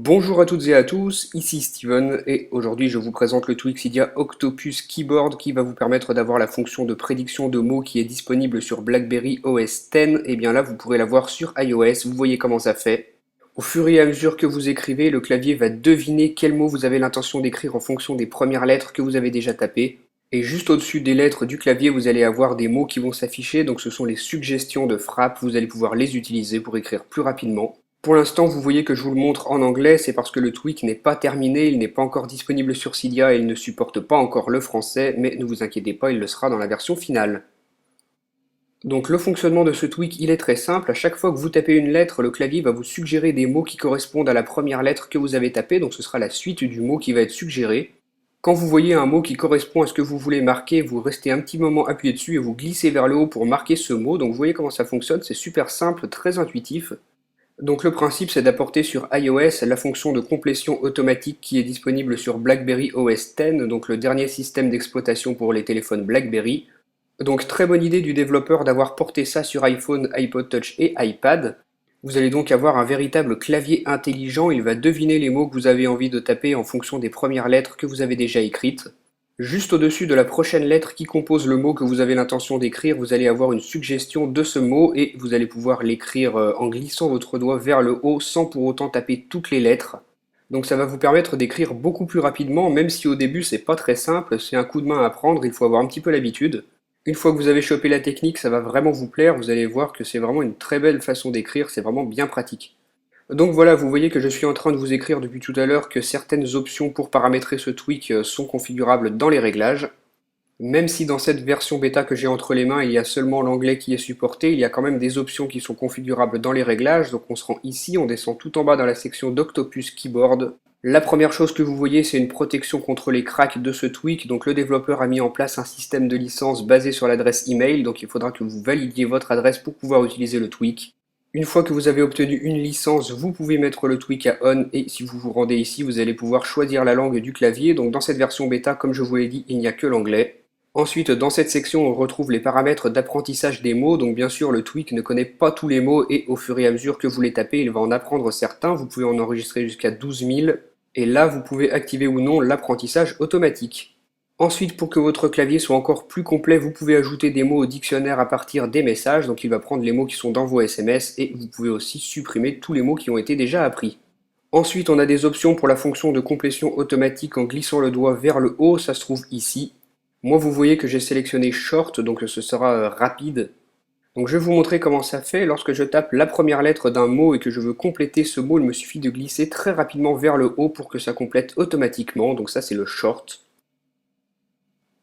Bonjour à toutes et à tous, ici Steven et aujourd'hui je vous présente le tweak Cydia Octopus Keyboard qui va vous permettre d'avoir la fonction de prédiction de mots qui est disponible sur BlackBerry OS X. Et bien là vous pourrez la voir sur iOS, vous voyez comment ça fait. Au fur et à mesure que vous écrivez, le clavier va deviner quel mot vous avez l'intention d'écrire en fonction des premières lettres que vous avez déjà tapées. Et juste au-dessus des lettres du clavier, vous allez avoir des mots qui vont s'afficher, donc ce sont les suggestions de frappe, vous allez pouvoir les utiliser pour écrire plus rapidement. Pour l'instant, vous voyez que je vous le montre en anglais, c'est parce que le tweak n'est pas terminé, il n'est pas encore disponible sur Cydia et il ne supporte pas encore le français, mais ne vous inquiétez pas, il le sera dans la version finale. Donc le fonctionnement de ce tweak, il est très simple, à chaque fois que vous tapez une lettre, le clavier va vous suggérer des mots qui correspondent à la première lettre que vous avez tapée, donc ce sera la suite du mot qui va être suggéré. Quand vous voyez un mot qui correspond à ce que vous voulez marquer, vous restez un petit moment appuyé dessus et vous glissez vers le haut pour marquer ce mot, donc vous voyez comment ça fonctionne, c'est super simple, très intuitif. Donc le principe c'est d'apporter sur iOS la fonction de complétion automatique qui est disponible sur BlackBerry OS X, donc le dernier système d'exploitation pour les téléphones BlackBerry. Donc très bonne idée du développeur d'avoir porté ça sur iPhone, iPod Touch et iPad. Vous allez donc avoir un véritable clavier intelligent, il va deviner les mots que vous avez envie de taper en fonction des premières lettres que vous avez déjà écrites. Juste au-dessus de la prochaine lettre qui compose le mot que vous avez l'intention d'écrire, vous allez avoir une suggestion de ce mot et vous allez pouvoir l'écrire en glissant votre doigt vers le haut sans pour autant taper toutes les lettres. Donc ça va vous permettre d'écrire beaucoup plus rapidement, même si au début c'est pas très simple, c'est un coup de main à prendre, il faut avoir un petit peu l'habitude. Une fois que vous avez chopé la technique, ça va vraiment vous plaire, vous allez voir que c'est vraiment une très belle façon d'écrire, c'est vraiment bien pratique. Donc voilà, vous voyez que je suis en train de vous écrire depuis tout à l'heure que certaines options pour paramétrer ce tweak sont configurables dans les réglages. Même si dans cette version bêta que j'ai entre les mains, il y a seulement l'anglais qui est supporté, il y a quand même des options qui sont configurables dans les réglages. Donc on se rend ici, on descend tout en bas dans la section d'Octopus Keyboard. La première chose que vous voyez, c'est une protection contre les cracks de ce tweak. Donc le développeur a mis en place un système de licence basé sur l'adresse email. Donc il faudra que vous validiez votre adresse pour pouvoir utiliser le tweak. Une fois que vous avez obtenu une licence, vous pouvez mettre le tweak à on et si vous vous rendez ici, vous allez pouvoir choisir la langue du clavier. Donc dans cette version bêta, comme je vous l'ai dit, il n'y a que l'anglais. Ensuite, dans cette section, on retrouve les paramètres d'apprentissage des mots. Donc bien sûr, le tweak ne connaît pas tous les mots et au fur et à mesure que vous les tapez, il va en apprendre certains. Vous pouvez en enregistrer jusqu'à 12 000. Et là, vous pouvez activer ou non l'apprentissage automatique. Ensuite, pour que votre clavier soit encore plus complet, vous pouvez ajouter des mots au dictionnaire à partir des messages. Donc il va prendre les mots qui sont dans vos SMS et vous pouvez aussi supprimer tous les mots qui ont été déjà appris. Ensuite, on a des options pour la fonction de complétion automatique en glissant le doigt vers le haut, ça se trouve ici. Moi, vous voyez que j'ai sélectionné Short, donc ce sera rapide. Donc je vais vous montrer comment ça fait. Lorsque je tape la première lettre d'un mot et que je veux compléter ce mot, il me suffit de glisser très rapidement vers le haut pour que ça complète automatiquement. Donc ça, c'est le Short.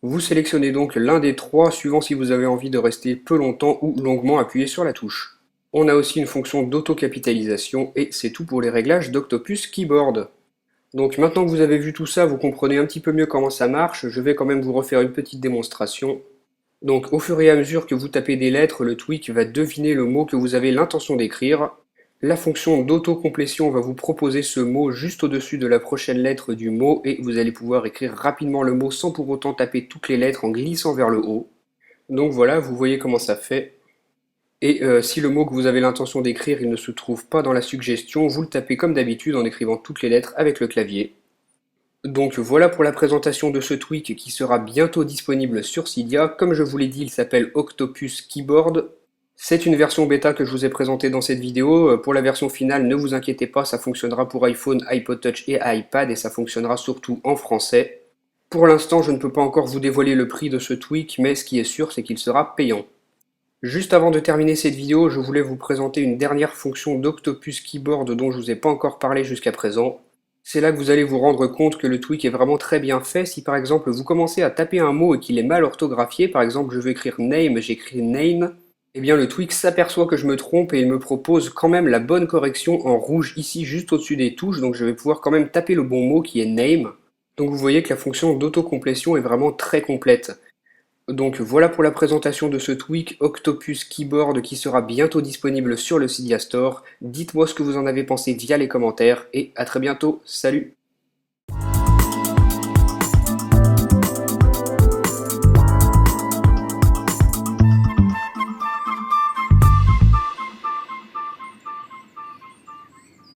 Vous sélectionnez donc l'un des trois, suivant si vous avez envie de rester peu longtemps ou longuement appuyé sur la touche. On a aussi une fonction d'auto-capitalisation et c'est tout pour les réglages d'Octopus Keyboard. Donc maintenant que vous avez vu tout ça, vous comprenez un petit peu mieux comment ça marche, je vais quand même vous refaire une petite démonstration. Donc au fur et à mesure que vous tapez des lettres, le tweak va deviner le mot que vous avez l'intention d'écrire. La fonction d'autocomplétion va vous proposer ce mot juste au-dessus de la prochaine lettre du mot et vous allez pouvoir écrire rapidement le mot sans pour autant taper toutes les lettres en glissant vers le haut. Donc voilà, vous voyez comment ça fait. Et si le mot que vous avez l'intention d'écrire, il ne se trouve pas dans la suggestion, vous le tapez comme d'habitude en écrivant toutes les lettres avec le clavier. Donc voilà pour la présentation de ce tweak qui sera bientôt disponible sur Cydia. Comme je vous l'ai dit, il s'appelle Octopus Keyboard. C'est une version bêta que je vous ai présentée dans cette vidéo. Pour la version finale, ne vous inquiétez pas, ça fonctionnera pour iPhone, iPod Touch et iPad et ça fonctionnera surtout en français. Pour l'instant, je ne peux pas encore vous dévoiler le prix de ce tweak, mais ce qui est sûr, c'est qu'il sera payant. Juste avant de terminer cette vidéo, je voulais vous présenter une dernière fonction d'Octopus Keyboard dont je ne vous ai pas encore parlé jusqu'à présent. C'est là que vous allez vous rendre compte que le tweak est vraiment très bien fait. Si par exemple vous commencez à taper un mot et qu'il est mal orthographié, par exemple je veux écrire name, j'écris name, eh bien le tweak s'aperçoit que je me trompe et il me propose quand même la bonne correction en rouge ici juste au-dessus des touches, donc je vais pouvoir quand même taper le bon mot qui est name. Donc vous voyez que la fonction d'autocomplétion est vraiment très complète. Donc voilà pour la présentation de ce tweak Octopus Keyboard qui sera bientôt disponible sur le Cydia Store. Dites-moi ce que vous en avez pensé via les commentaires et à très bientôt, salut!